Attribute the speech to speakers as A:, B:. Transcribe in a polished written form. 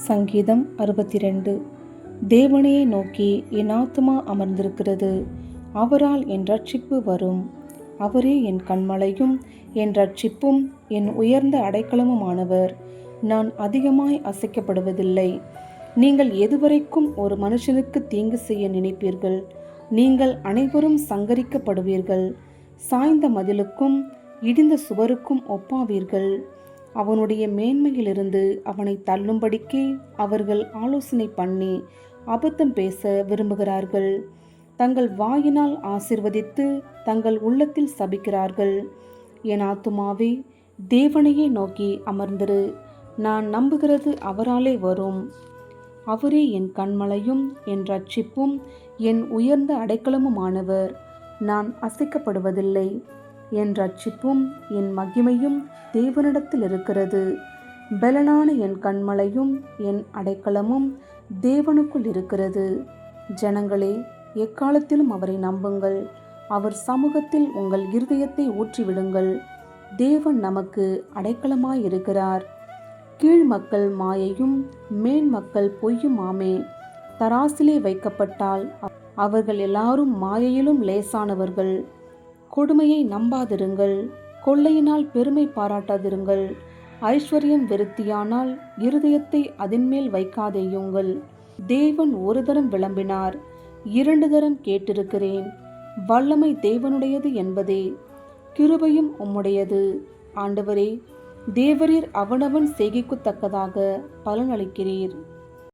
A: சங்கீதம் 62. தேவனையே நோக்கி என் ஆத்துமா அமர்ந்திருக்கிறது. அவரால் என் இரட்சிப்பு வரும். அவரே என் கன்மலையும் என் இரட்சிப்பும் என் உயர்ந்த அடைக்கலமுமானவர். நான் அதிகமாய் அசைக்கப்படுவதில்லை. நீங்கள் எதுவரைக்கும் ஒரு மனுஷனுக்கு தீங்கு செய்ய நினைப்பீர்கள்? நீங்கள் அனைவரும் சங்கரிக்கப்படுவீர்கள். சாய்ந்த மதிலுக்கும் இடிந்த சுவருக்கும் ஒப்பாவீர்கள். அவனுடைய மேன்மையிலிருந்து அவனை தள்ளும்படிக்கு அவர்கள் ஆலோசனை பண்ணி அபத்தம் பேச விரும்புகிறார்கள். தங்கள் வாயினால் ஆசீர்வதித்து தங்கள் உள்ளத்தில் சபிக்கிறார்கள். என் ஆத்துமாவே, தேவனையே நோக்கி அமர்ந்திரு. நான் நம்புகிறது அவராலே வரும். அவரே என் கன்மலையும் என் இரட்சிப்பும் என் உயர்ந்த அடைக்கலமுமானவர். நான் அசைக்கப்படுவதில்லை. என் இரட்சிப்பும் என் மகிமையும் தேவனிடத்தில் இருக்கிறது. பலனான என் கன்மலையும் என் அடைக்கலமும் தேவனுக்குள் இருக்கிறது. ஜனங்களே, எக்காலத்திலும் அவரை நம்புங்கள். அவர் சமூகத்தில் உங்கள் இருதயத்தை ஊற்றிவிடுங்கள். தேவன் நமக்கு அடைக்கலமாயிருக்கிறார். கீழ் மக்கள் மாயையும் மேன் மக்கள் பொய்யும் ஆமே. தராசிலே வைக்கப்பட்டால் அவர்கள் எல்லாரும் மாயையிலும் லேசானவர்கள். கொடுமையை நம்பாதிருங்கள். கொள்ளையினால் பெருமை பாராட்டாதிருங்கள். ஐஸ்வர்யம் விருத்தியானால் இருதயத்தை அதின்மேல் வைக்காதேயுங்கள். தேவன் ஒரு தரம் விளம்பினார், 2 தரம் கேட்டிருக்கிறேன். வல்லமை தேவனுடையது என்பதே, கிருபையும் உம்முடையது. ஆண்டவரே, தேவரீர் அவனவன் செய்கைக்குத்தக்கதாக பலனளிக்கிறீர்.